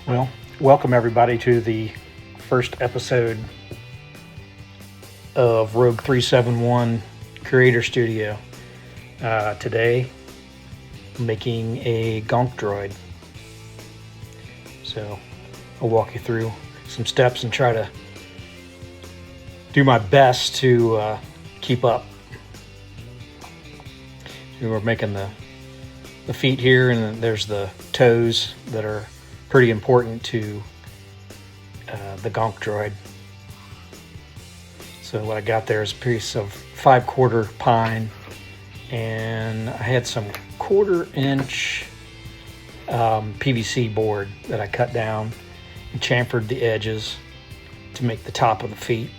Well, welcome everybody to the first episode of Rogue 371 Creator Studio. Today, I'm making a Gonk droid. So, I'll walk you through some steps and try to do my best to keep up. So we're making the feet here, and then there's the toes that are pretty important to the Gonk droid. So what I got there is a piece of 5/4 pine, and I had some 1/4-inch PVC board that I cut down and chamfered the edges to make the top of the feet.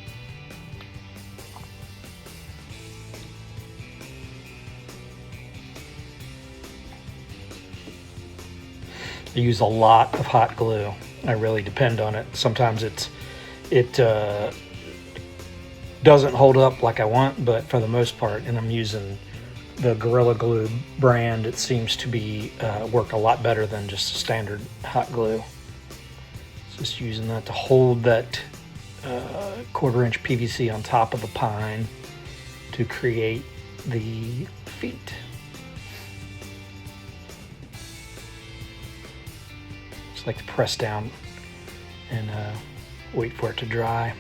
I use a lot of hot glue. I really depend on it. Sometimes it doesn't hold up like I want, but for the most part, and I'm using the Gorilla Glue brand, it seems to be work a lot better than just standard hot glue. Just using that to hold that 1/4-inch PVC on top of the pine to create the feet. Like to press down and wait for it to dry.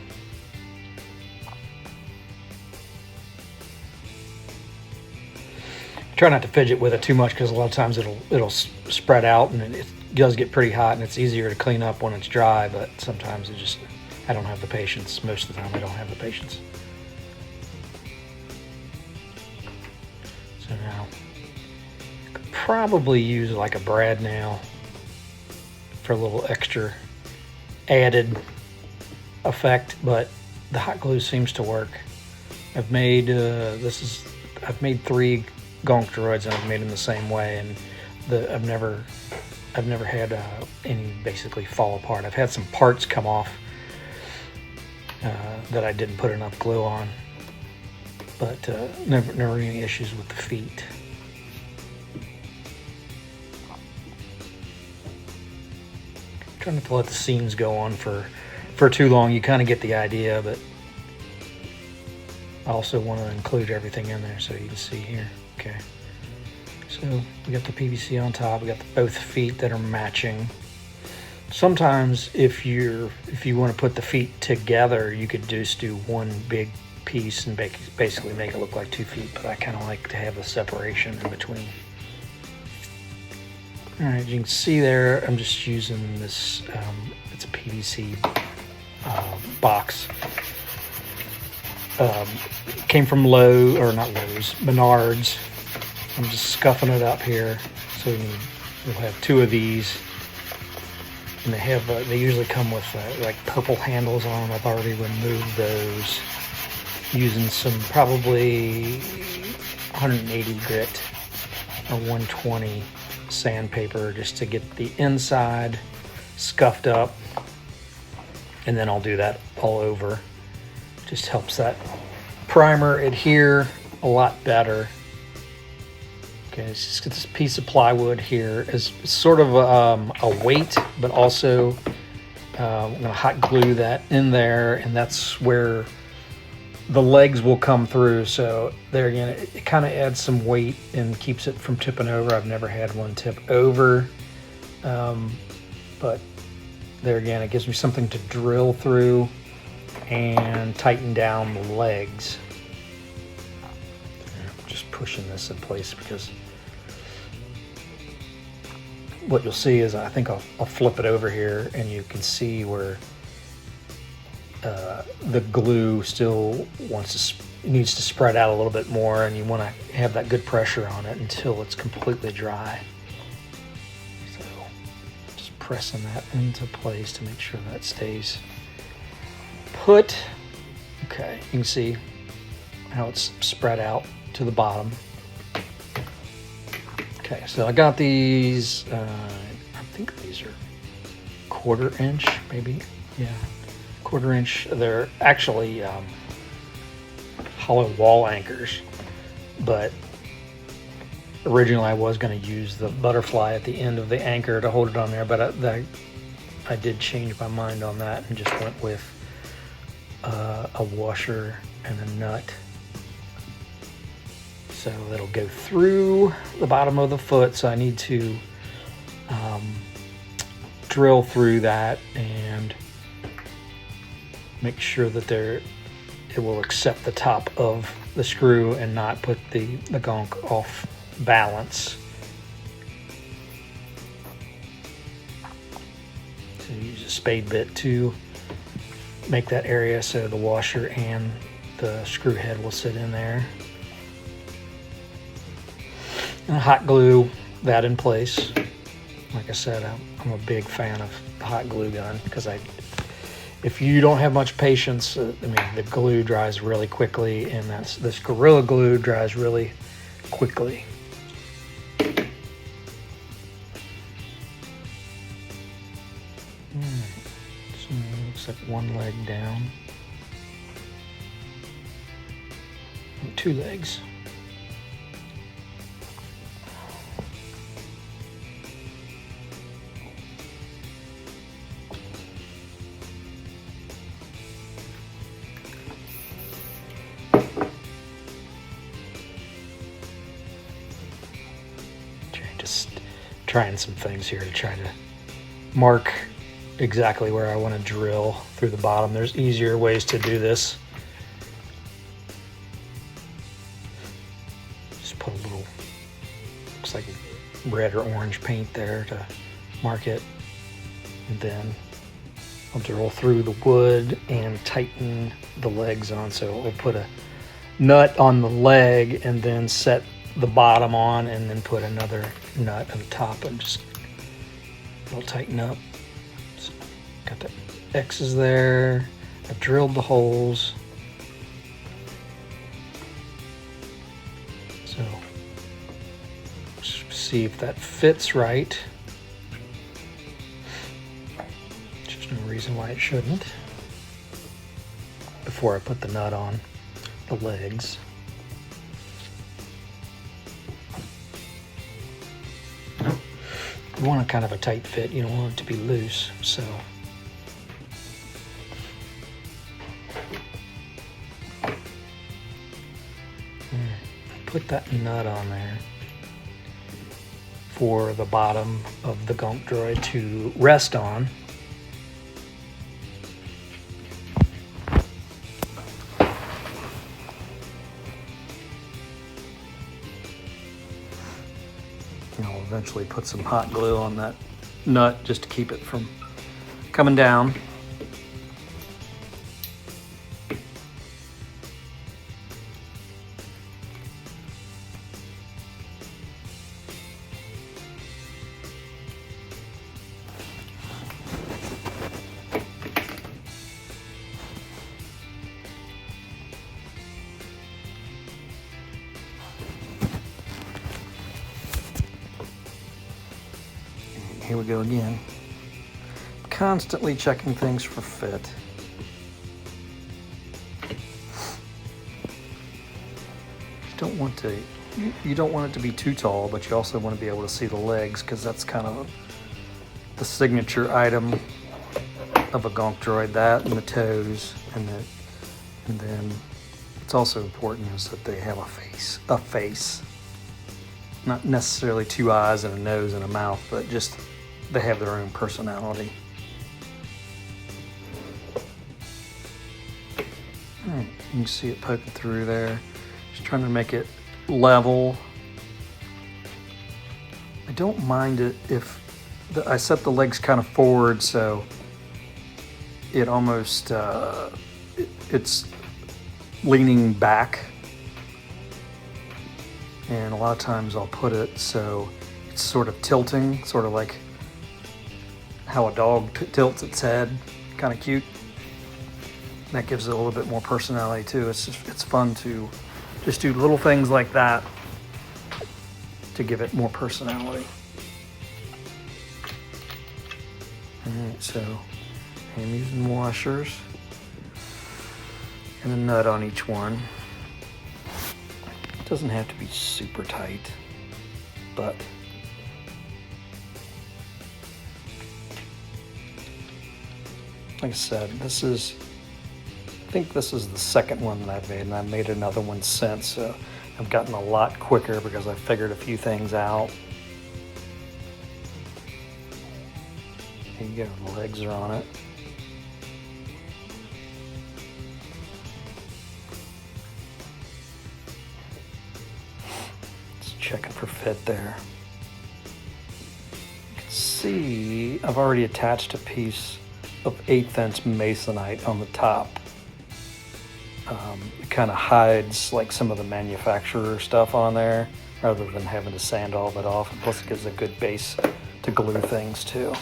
Try not to fidget with it too much because a lot of times it'll spread out, and it does get pretty hot, and it's easier to clean up when it's dry, but sometimes I don't have the patience. Most of the time I don't have the patience. So now I could probably use like a brad nail for a little extra added effect, but the hot glue seems to work. I've made I've made 3 Gonk droids, and I've made them the same way, and I've never had any basically fall apart. I've had some parts come off that I didn't put enough glue on, but never any issues with the feet. Trying not to let the seams go on for too long. You kind of get the idea, but I also want to include everything in there so you can see here. Okay, so we got the PVC on top. We got both feet that are matching. Sometimes if you want to put the feet together, you could just do one big piece and basically make it look like 2 feet, but I kind of like to have the separation in between. All right, you can see there, I'm just using this, it's a PVC box. Came from Menards. I'm just scuffing it up here. So we'll have 2 of these. And they usually come with like purple handles on them. I've already removed those using some probably 180 grit or 120 sandpaper just to get the inside scuffed up, and then I'll do that all over. Just helps that primer adhere a lot better. Okay, let's just get this piece of plywood here as sort of a weight, but also I'm going to hot glue that in there, and that's where the legs will come through. So there again, it kind of adds some weight and keeps it from tipping over. I've never had one tip over, but there again, it gives me something to drill through and tighten down the legs. I'm just pushing this in place because what you'll see is I think I'll flip it over here, and you can see where the glue still needs to spread out a little bit more, and you want to have that good pressure on it until it's completely dry. So just pressing that into place to make sure that stays put. Okay, you can see how it's spread out to the bottom. Okay, so I got these, I think these are 1/4-inch, maybe, yeah. 1/4-inch. They're actually hollow wall anchors, but originally I was going to use the butterfly at the end of the anchor to hold it on there, but I did change my mind on that and just went with a washer and a nut. So that'll go through the bottom of the foot. So I need to drill through that and make sure that it will accept the top of the screw and not put the gonk off balance. So use a spade bit to make that area so the washer and the screw head will sit in there. And hot glue that in place. Like I said, I'm a big fan of the hot glue gun because if you don't have much patience, I mean, the glue dries really quickly, and this Gorilla Glue dries really quickly. So it looks like one leg down. And 2 legs. Just trying some things here to try to mark exactly where I want to drill through the bottom. There's easier ways to do this. Just put a little, looks like red or orange paint there to mark it. And then I'll drill through the wood and tighten the legs on. So I'll put a nut on the leg and then set the bottom on and then put another nut on the top and just it'll tighten up. So got the X's there. I've drilled the holes. So see if that fits right. There's no reason why it shouldn't. Before I put the nut on the legs. You want a kind of a tight fit, you don't want it to be loose, so. Put that nut on there for the bottom of the Gonk Droid to rest on. I'll eventually put some hot glue on that nut just to keep it from coming down. Here we go again. Constantly checking things for fit. You don't want it to be too tall, but you also want to be able to see the legs because that's kind of the signature item of a Gonk Droid. That and the toes, and then it's also important is that they have a face. Not necessarily 2 eyes and a nose and a mouth, but just they have their own personality. All right, you can see it poking through there. Just trying to make it level. I don't mind it if I set the legs kind of forward, so it almost it's leaning back. And a lot of times I'll put it so it's sort of tilting, sort of like how a dog tilts its head, kind of cute. And that gives it a little bit more personality too. It's fun to just do little things like that to give it more personality. All right, so I'm using washers and a nut on each one. It doesn't have to be super tight, but like I said, I think this is the second one that I've made, and I've made another one since, so I've gotten a lot quicker because I figured a few things out. There you go, the legs are on it. Just checking for fit there. You can see I've already attached a piece of 1/8 inch masonite on the top. It kind of hides like some of the manufacturer stuff on there rather than having to sand all of it off. And plus it gives a good base to glue things to.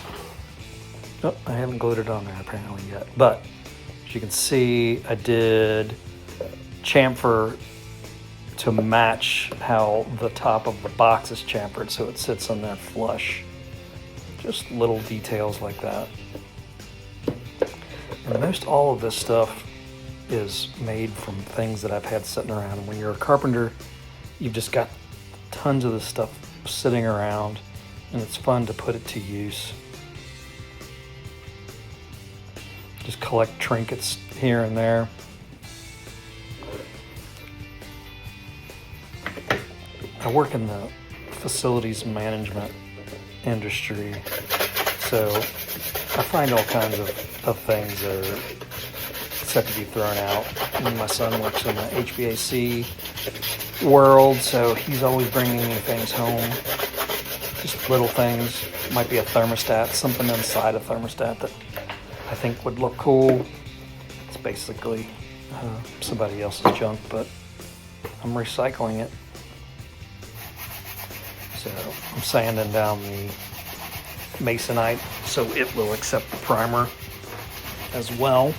Oh, I haven't glued it on there apparently yet, but as you can see, I did chamfer to match how the top of the box is chamfered so it sits on there flush. Just little details like that. And most all of this stuff is made from things that I've had sitting around. And when you're a carpenter, you've just got tons of this stuff sitting around, and it's fun to put it to use. Just collect trinkets here and there. I work in the facilities management industry, so I find all kinds of things that are set to be thrown out. And my son works in the HVAC world, so he's always bringing me things home. Just little things. Might be a thermostat, something inside a thermostat that I think would look cool. It's basically somebody else's junk, but I'm recycling it. So I'm sanding down the masonite so it will accept the primer as well.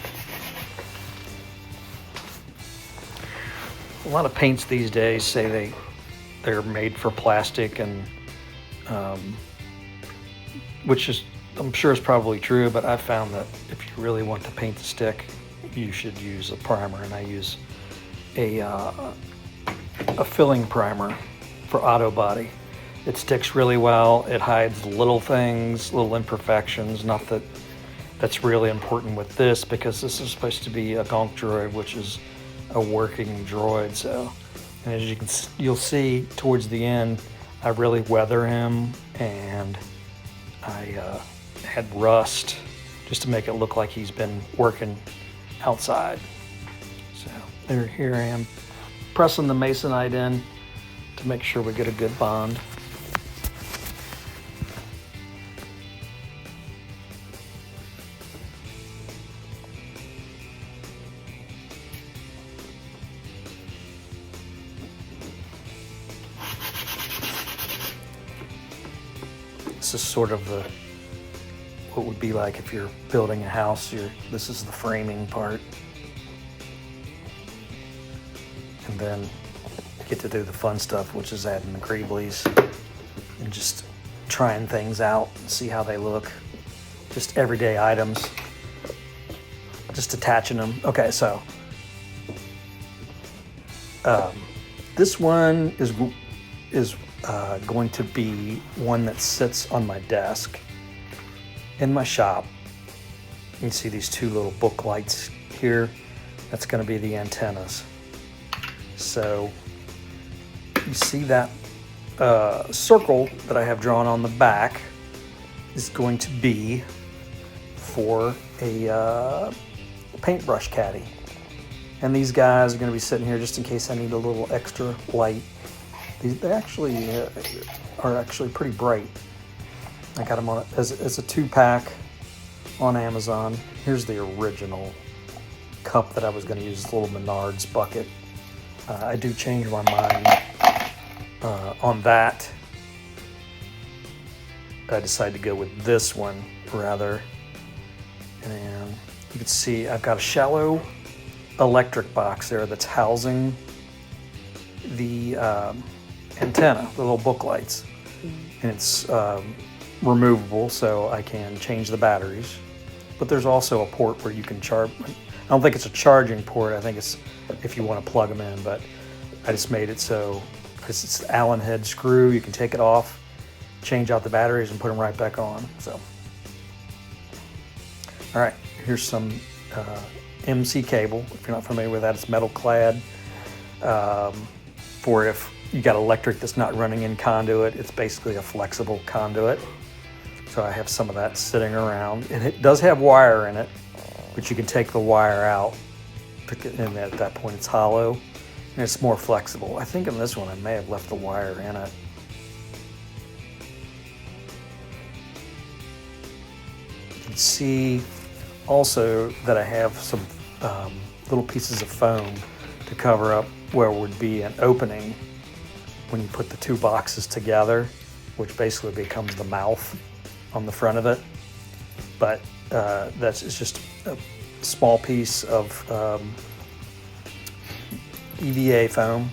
A lot of paints these days say they're made for plastic, and which is, I'm sure is probably true, but I've found that if you really want the paint to stick, you should use a primer, and I use a filling primer for auto body. It sticks really well. It hides little things, little imperfections. Not that that's really important with this, because this is supposed to be a Gonk Droid, which is a working droid. So, and as you'll see towards the end, I really weather him, and I had rust just to make it look like he's been working outside. So here I am pressing the masonite in to make sure we get a good bond. This is sort of what would be like if you're building a house. This is the framing part. And then you get to do the fun stuff, which is adding the greeblies and just trying things out and see how they look. Just everyday items. Just attaching them. Okay, so this one is going to be one that sits on my desk in my shop. You can see these two little book lights here. That's going to be the antennas. So you see that circle that I have drawn on the back is going to be for a paintbrush caddy. And these guys are going to be sitting here just in case I need a little extra light. They actually are actually pretty bright. I got them on as a 2-pack on Amazon. Here's the original cup that I was going to use, this little Menards bucket. I do change my mind on that. I decided to go with this one rather. And you can see I've got a shallow electric box there that's housing the antenna, the little book lights, and it's removable, so I can change the batteries. But there's also a port where you can charge. I don't think it's a charging port. I think it's if you want to plug them in, but I just made it so because it's the Allen head screw, you can take it off, change out the batteries, and put them right back on. So, all right, here's some MC cable. If you're not familiar with that, it's metal clad. For if you got electric that's not running in conduit, it's basically a flexible conduit. So I have some of that sitting around, and it does have wire in it, but you can take the wire out, and at that point it's hollow, and it's more flexible. I think in this one I may have left the wire in it. You can see also that I have some little pieces of foam to cover up where would be an opening when you put the two boxes together, which basically becomes the mouth on the front of it. But it's just a small piece of EVA foam,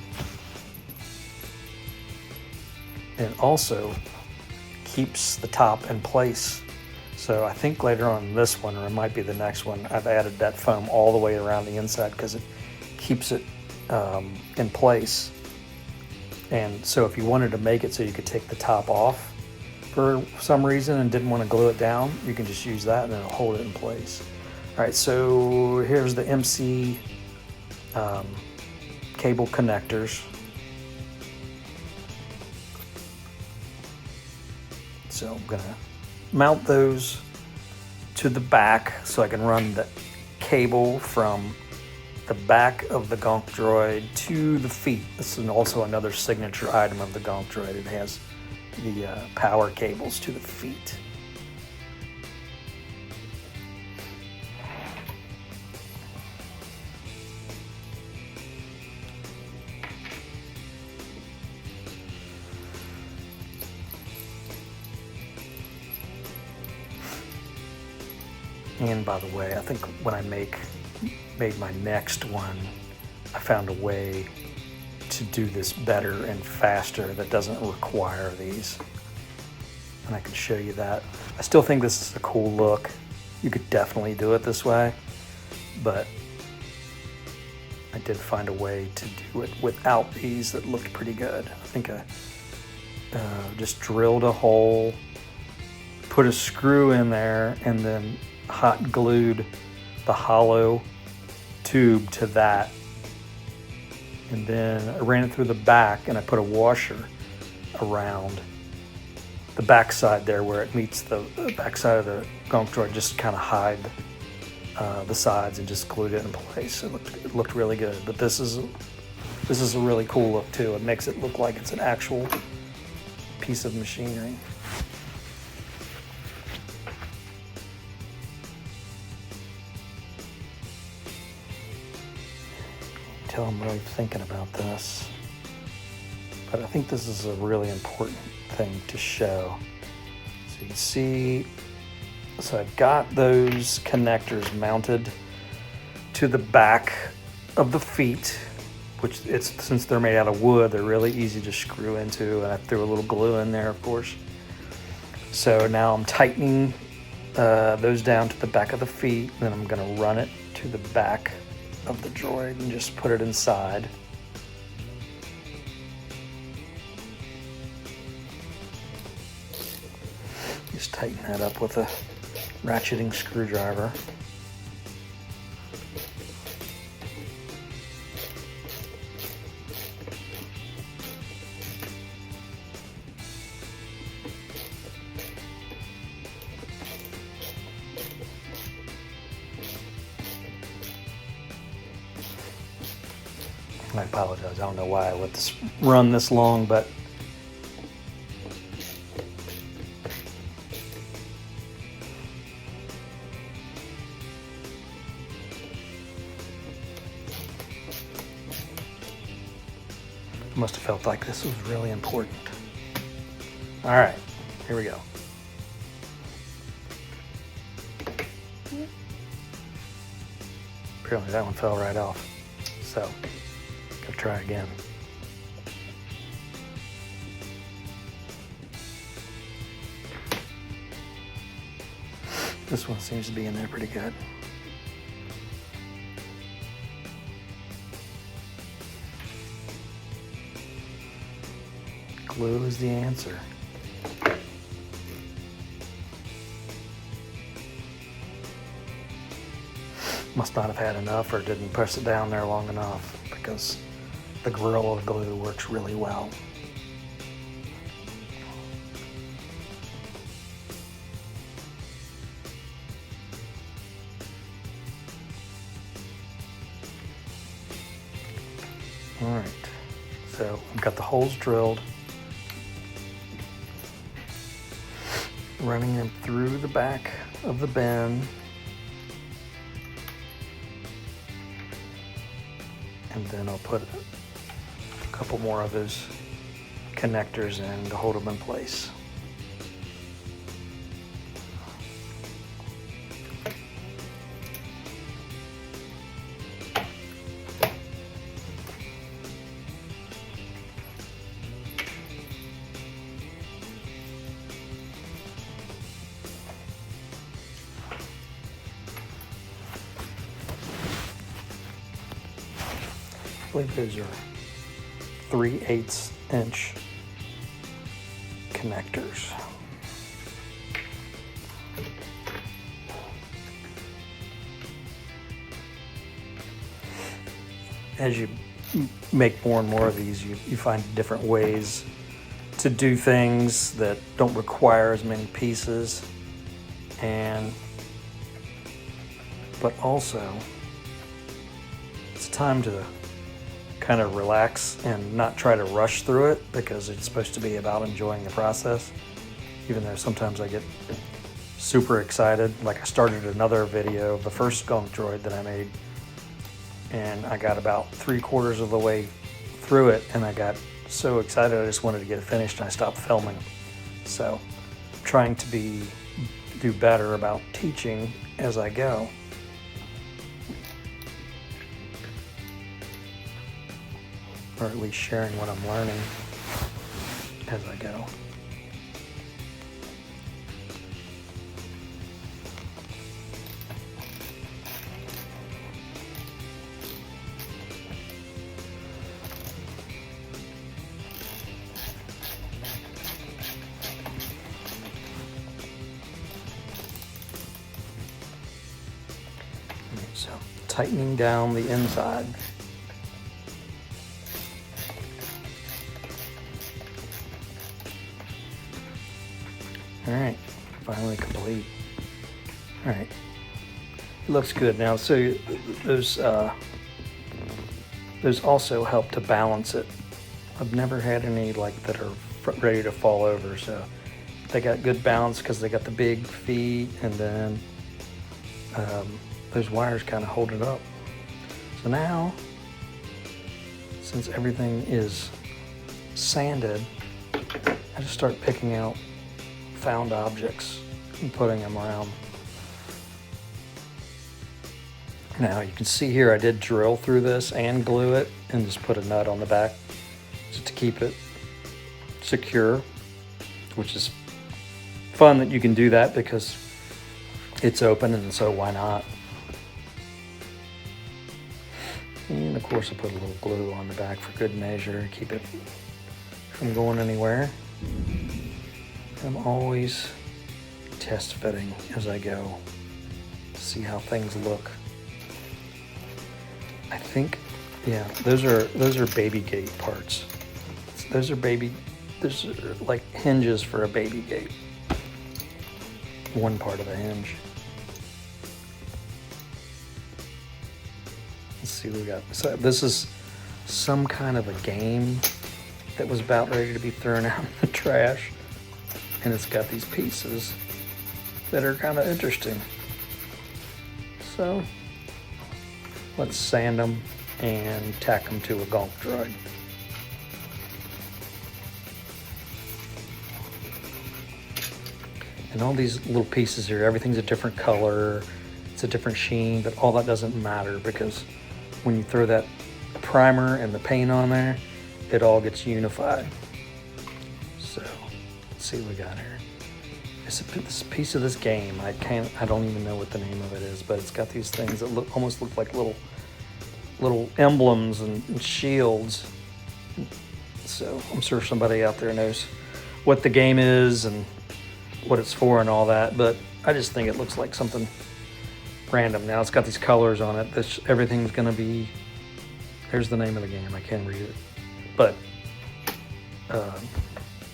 and also keeps the top in place. So I think later on in this one, or it might be the next one, I've added that foam all the way around the inside because it keeps it in place. And so if you wanted to make it so you could take the top off for some reason and didn't want to glue it down, you can just use that and it'll hold it in place. All right, so here's the MC cable connectors. So I'm gonna mount those to the back so I can run the cable from the back of the Gonk Droid to the feet. This is also another signature item of the Gonk Droid. It has the power cables to the feet. And by the way, I think when I made my next one, I found a way to do this better and faster that doesn't require these. And I can show you that. I still think this is a cool look. You could definitely do it this way, but I did find a way to do it without these that looked pretty good. I think I just drilled a hole, put a screw in there, and then hot glued the hollow tube to that, and then I ran it through the back, and I put a washer around the back side there where it meets the back side of the Gonk Droid, just kind of hide the sides, and just glued it in place. It looked really good. But this is a really cool look too. It makes it look like it's an actual piece of machinery. Tell I'm really thinking about this, but I think this is a really important thing to show. So you can see, so I've got those connectors mounted to the back of the feet, which since they're made out of wood, they're really easy to screw into, and I threw a little glue in there, of course. So now I'm tightening those down to the back of the feet, then I'm gonna run it to the back of the droid and just put it inside. Just tighten that up with a ratcheting screwdriver. I apologize, I don't know why I let this run this long, but I must have felt like this was really important. All right, here we go. Apparently that one fell right off, so gotta try again. This one seems to be in there pretty good. Glue is the answer. must not have had enough or didn't press it down there long enough, because the Gorilla Glue works really well. All right, so I've got the holes drilled, running them through the back of the bin, and then I'll put a couple more of those connectors in to hold them in place. I believe those are 3/8 inch connectors. As you make more and more of these, you find different ways to do things that don't require as many pieces, but also it's time to kind of relax and not try to rush through it, because it's supposed to be about enjoying the process, even though sometimes I get super excited. Like, I started another video of the first Gonk droid that I made, and I got about 3/4 of the way through it, and I got so excited I just wanted to get it finished, and I stopped filming. So I'm trying to do better about teaching as I go. Or at least sharing what I'm learning as I go. So, tightening down the inside. All right, finally complete. All right, it looks good now. So those also help to balance it. I've never had any like that are ready to fall over, so they got good balance because they got the big feet, and then those wires kind of hold it up. So now, since everything is sanded, I just start picking out found objects and putting them around. Now you can see here I did drill through this and glue it and just put a nut on the back just to keep it secure, which is fun that you can do that because it's open, and so why not? And of course I put a little glue on the back for good measure, keep it from going anywhere. I'm always test fitting as I go to see how things look. I think, yeah, those are baby gate parts. Those are like hinges for a baby gate. One part of a hinge. Let's see what we got. So this is some kind of a game that was about ready to be thrown out in the trash. And it's got these pieces that are kind of interesting. So let's sand them and tack them to a Gonk droid. And all these little pieces here, everything's a different color, it's a different sheen, but all that doesn't matter because when you throw that primer and the paint on there, it all gets unified. So let's see what we got here. It's this piece of this game. I don't even know what the name of it is, but it's got these things that almost look like little emblems and shields. So I'm sure somebody out there knows what the game is and what it's for and all that, but I just think it looks like something random. Now it's got these colors on it. Everything's going to be, here's the name of the game. I can't read it. But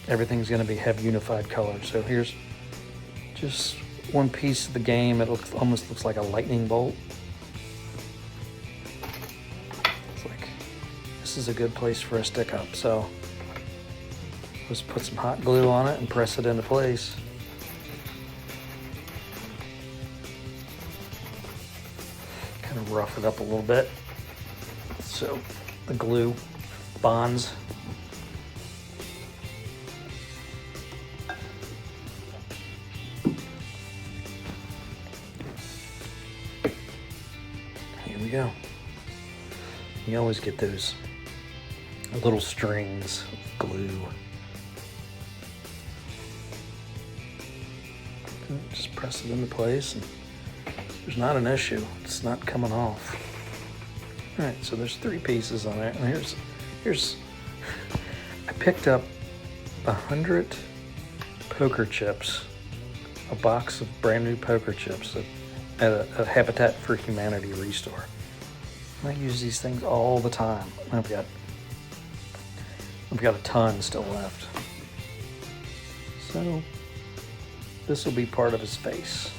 everything's going to have unified colors. So here's just one piece of the game. It almost looks like a lightning bolt. It's like, this is a good place for a stick up. So let's put some hot glue on it and press it into place. Kind of rough it up a little bit so the glue bonds. Here we go. You always get those little strings of glue. Just press it into place and there's not an issue. It's not coming off. All right, so there's 3 pieces on there. And here's I picked up 100 poker chips, a box of brand new poker chips at a Habitat for Humanity restore. I use these things all the time. I've got a ton still left. So this will be part of his face.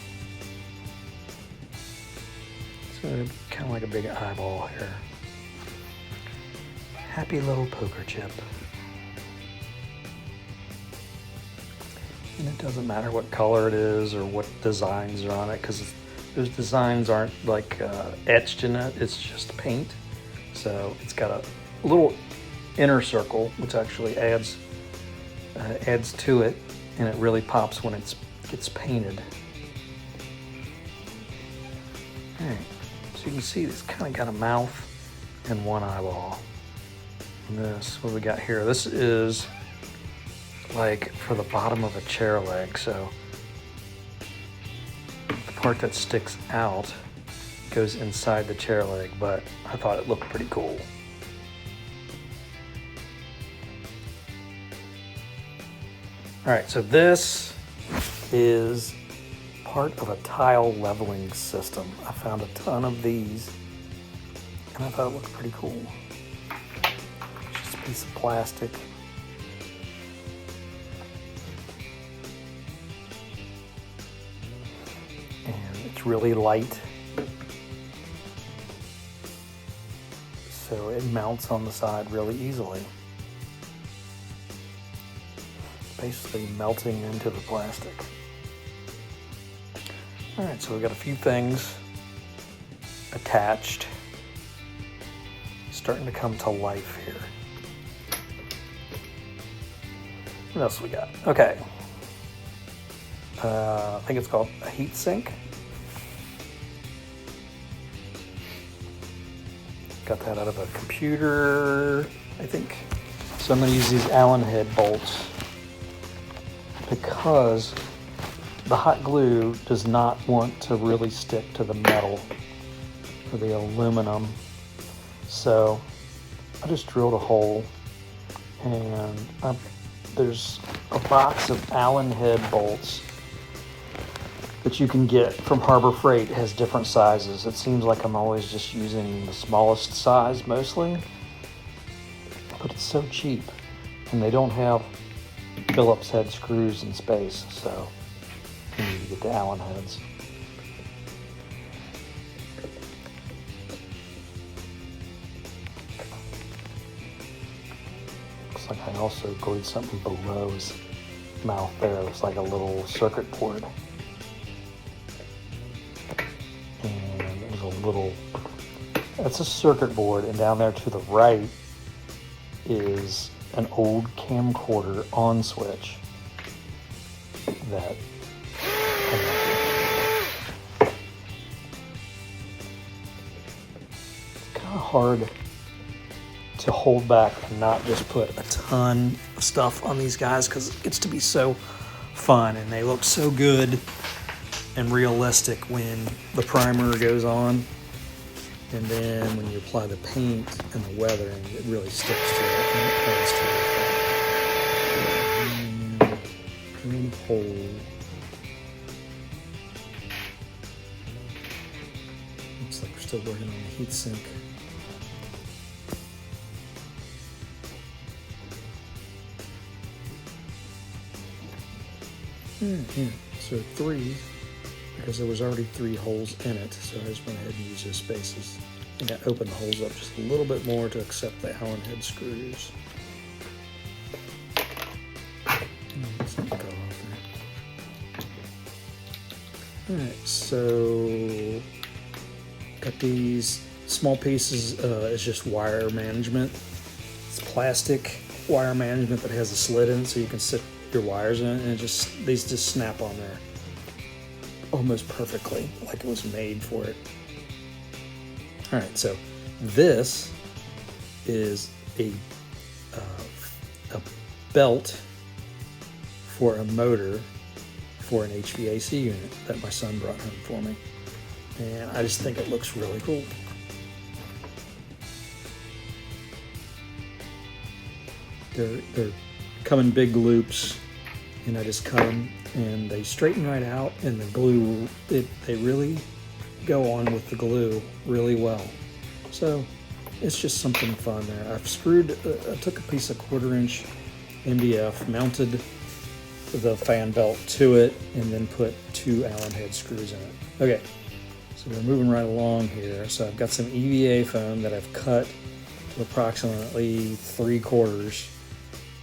So kind of like a big eyeball here. Happy little poker chip. And it doesn't matter what color it is or what designs are on it, because those designs aren't like etched in it. It's just paint. So it's got a little inner circle, which actually adds to it, and it really pops when it gets painted. All right. So you can see it's kind of got a mouth and one eyeball. And this, what we got here, this is like for the bottom of a chair leg. So the part that sticks out goes inside the chair leg, but I thought it looked pretty cool. All right, so this is part of a tile leveling system. I found a ton of these and I thought it looked pretty cool. It's just a piece of plastic. And it's really light. So it mounts on the side really easily. Basically melting into the plastic. All right, so we've got a few things attached. Starting to come to life here. What else we got? Okay. I think it's called a heat sink. Got that out of a computer, I think. So I'm going to use these Allen head bolts because the hot glue does not want to really stick to the metal or the aluminum. So I just drilled a hole, and there's a box of Allen head bolts that you can get from Harbor Freight. It has different sizes. It seems like I'm always just using the smallest size mostly, but it's so cheap, and they don't have Phillips head screws in space, so you need to get the Allen heads. Looks like I also glued something below his mouth there. It looks like a little circuit board. And there's a little, that's a circuit board, and down there to the right is an old camcorder on switch that it's kind of hard to hold back and not just put a ton of stuff on these guys, because it gets to be so fun and they look so good and realistic when the primer goes on, and then when you apply the paint and the weathering, it really sticks to it and it adds to it. And hole. still working on the heatsink. So 3, because there was already 3 holes in it, so I just went ahead and used those spaces. And I opened the holes up just a little bit more to accept the Allen head screws. Alright, so got these small pieces. It's just wire management. It's plastic wire management that has a slit in it, so you can sit your wires in it, and these just snap on there almost perfectly, like it was made for it. All right, so this is a belt for a motor for an HVAC unit that my son brought home for me, and I just think it looks really cool. They're come in big loops, and I just cut them and they straighten right out, and the glue, they really go on with the glue really well. So it's just something fun there. I took a piece of 1/4-inch MDF, mounted the fan belt to it, and then put 2 Allen head screws in it. Okay, so we're moving right along here. So I've got some EVA foam that I've cut to approximately 3/4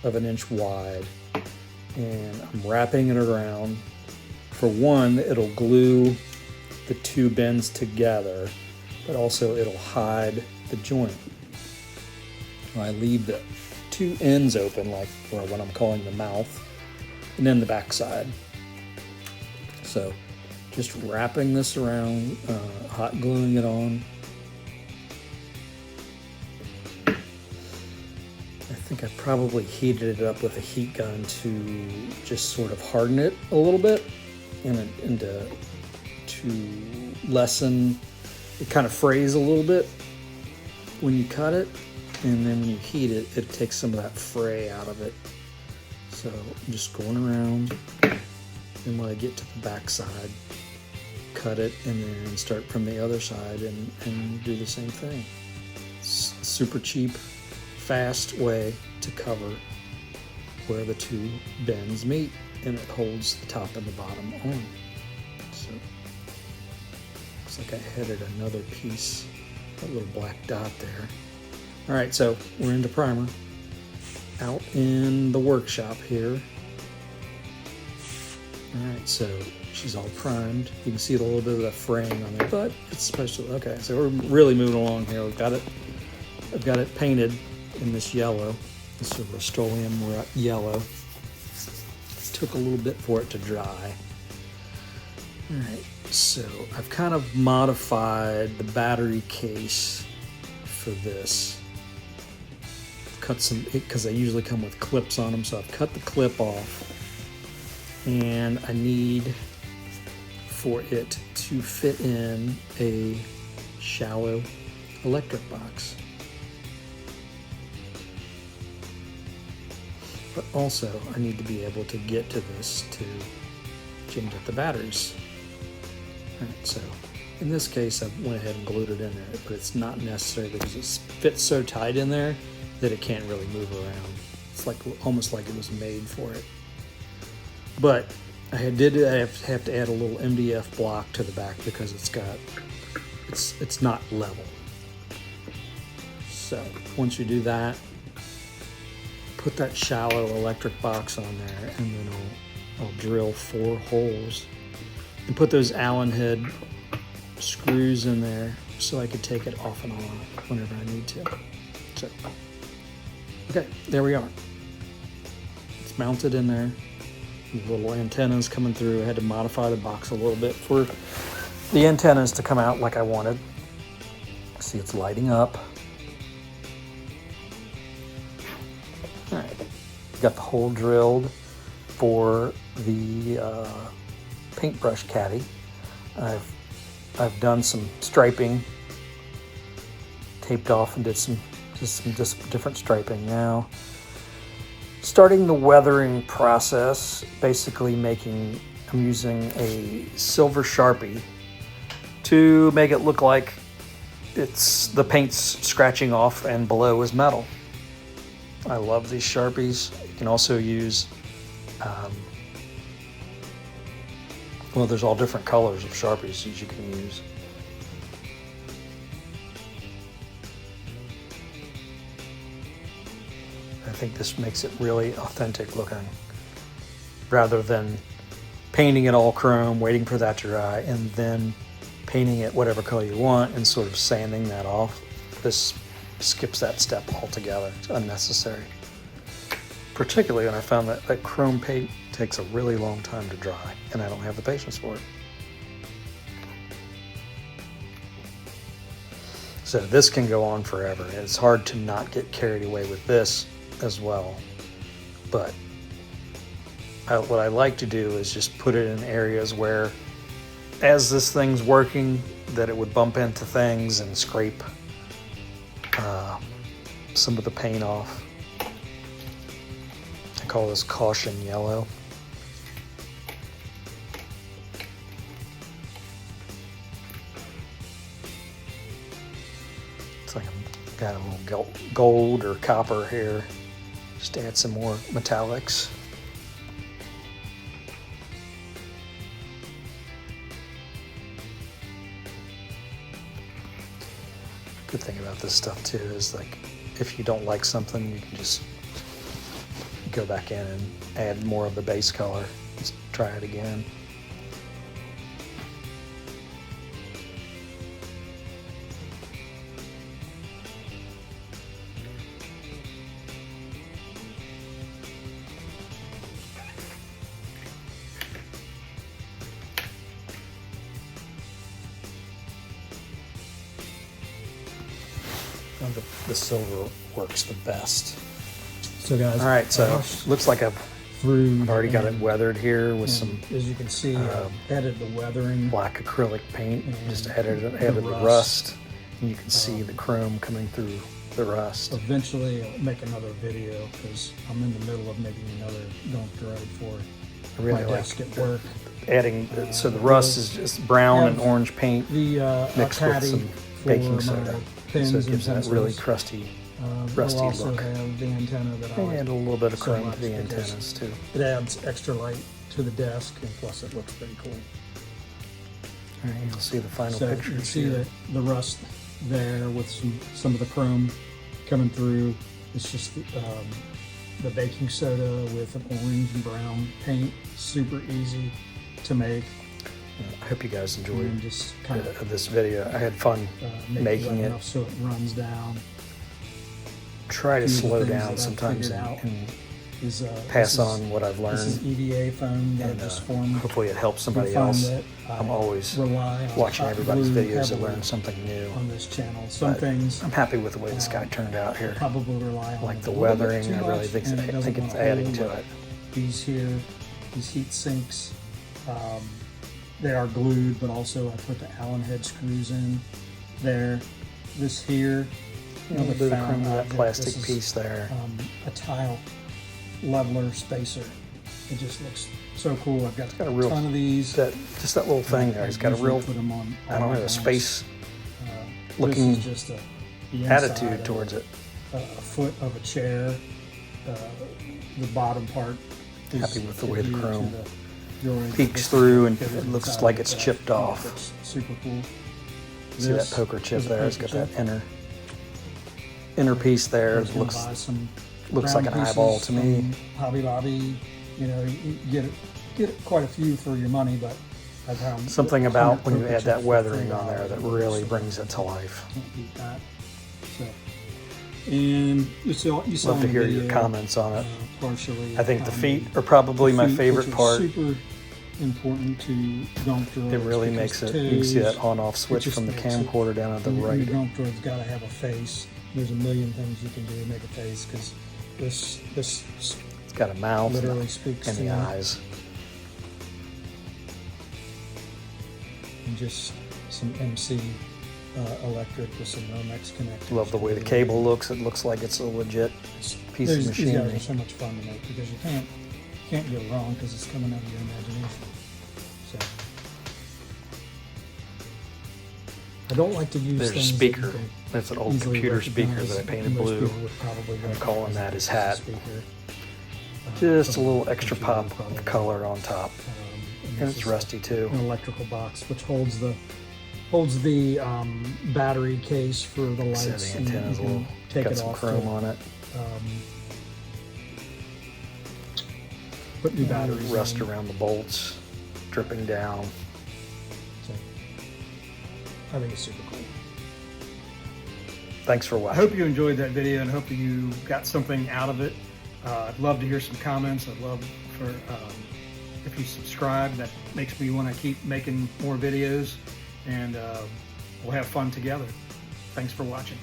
of an inch wide, and I'm wrapping it around. For one, it'll glue the 2 bends together, but also it'll hide the joint. I leave the 2 ends open, like for what I'm calling the mouth, and then the back side. So just wrapping this around, hot gluing it on. I think I probably heated it up with a heat gun to just sort of harden it a little bit, and to lessen, it kind of frays a little bit when you cut it, and then when you heat it, it takes some of that fray out of it. So I'm just going around, and when I get to the back side, cut it, and then start from the other side and do the same thing. It's super cheap, fast way to cover where the 2 bends meet, and it holds the top and the bottom on. So looks like I headed another piece, that little black dot there. All right, so we're into primer. Out in the workshop here. All right, so she's all primed. You can see a little bit of the fraying on there, but it's special. Okay, so we're really moving along here. I've got it painted in this yellow, this is a Rust-Oleum yellow. It took a little bit for it to dry. All right, so I've kind of modified the battery case for this. Cut some, because they usually come with clips on them, so I've cut the clip off, and I need for it to fit in a shallow electric box. But also I need to be able to get to this to change up the batteries. All right, so in this case I went ahead and glued it in there, but it's not necessary because it fits so tight in there that it can't really move around. It's like almost like it was made for it. But I have to add a little MDF block to the back because it's not level. So once you do that, put that shallow electric box on there, and then I'll drill 4 holes and put those Allen head screws in there so I could take it off and on whenever I need to. So, okay, there we are. It's mounted in there. These little antennas coming through. I had to modify the box a little bit for the antennas to come out like I wanted. See, it's lighting up. All right, got the hole drilled for the paintbrush caddy. I've done some striping, taped off, and did some different striping. Now, starting the weathering process, basically I'm using a silver Sharpie to make it look like it's the paint's scratching off and below is metal. I love these Sharpies. You can also use, well, there's all different colors of Sharpies that you can use. I think this makes it really authentic looking, rather than painting it all chrome, waiting for that to dry, and then painting it whatever color you want and sort of sanding that off. This skips that step altogether. It's unnecessary. Particularly when I found that chrome paint takes a really long time to dry, and I don't have the patience for it. So this can go on forever. It's hard to not get carried away with this as well. But what I like to do is just put it in areas where, as this thing's working, that it would bump into things and scrape some of the paint off. I call this caution yellow. It's like I've got a little gold or copper here, just to add some more metallics. Good thing about this stuff too is, like, if you don't like something, you can just go back in and add more of the base color. Just try it again. The silver works the best. So guys, all right, so looks like I've already got it weathered here with some, as you can see, added the weathering, black acrylic paint, just added the rust, and you can see the chrome coming through the rust. Eventually I'll make another video because I'm in the middle of making another Gonk Droid for really my desk at work. Adding, so the rust is just brown and orange paint mixed with some baking soda. So it gives that really crusty, rusty we'll also look. have the antenna that I like. And a little bit of so chrome to the antennas too. It adds extra light to the desk, and plus it looks pretty cool. All right, you'll see the final so picture. You see the rust there with some of the chrome coming through. It's just the baking soda with an orange and brown paint. Super easy to make. I hope you guys enjoyed just kind of this video. I had fun making it. So it runs down. Try to slow down sometimes and pass on what I've learned. This is EVA foam that I just formed. Hopefully it helps somebody else. I'm always watching everybody's videos to learn something new on this channel. Some things I'm happy with the way this guy turned out here. Probably rely on like the weathering. I really think it's adding to it. These here, these heat sinks. They are glued, but also I put the Allen head screws in there. This here, that plastic piece there. A tile leveler spacer. It just looks so cool. I've got a real ton of these. Just that little thing there. It's got a real, I don't know, a space looking attitude towards it. A foot of a chair. The bottom part. Happy with the way the chrome peeks through and it looks like it's chipped off. It's super cool. See that poker chip there? It's got that inner piece there. It looks like an eyeball to me. Hobby Lobby, you know, you get quite a few for your money, but I found something about when you add that weathering on there that really brings it to life. Can't beat that. So, and you saw love to hear your comments on it. Partially, I think the feet are probably my favorite part. Super important to Gonk Droids. It really makes it. You can see that on-off switch from the camcorder down at the right. The Gonk Droid's got to have a face. There's a million things you can do to make a face because this it's got a mouth literally speaks and the eyes. And just some MC electric with some Romex connectors. Love the way the cable looks. It looks like it's a legit piece of machinery. These guys are so much fun to make because you can't go wrong because it's coming out of your imagination. So I don't like to use There's a things that speaker. you can That's an old easily computer speaker recognize, that I painted and most blue. people would probably I'm calling recognize that it his as a hat. speaker. Just a From little the extra computer, pop probably. of color on top. And And this it's is rusty too. an electrical box which holds the battery case for the lights. So the and antenna's you a can little, take got it some off chrome to, on it. put new batteries Rust in. around the bolts, dripping down. So, I think it's super cool. Thanks for I watching. hope you enjoyed that video and hope that you got something out of it. I'd love to hear some comments. I'd love for if you subscribe. That makes me want to keep making more videos, and we'll have fun together. Thanks for watching.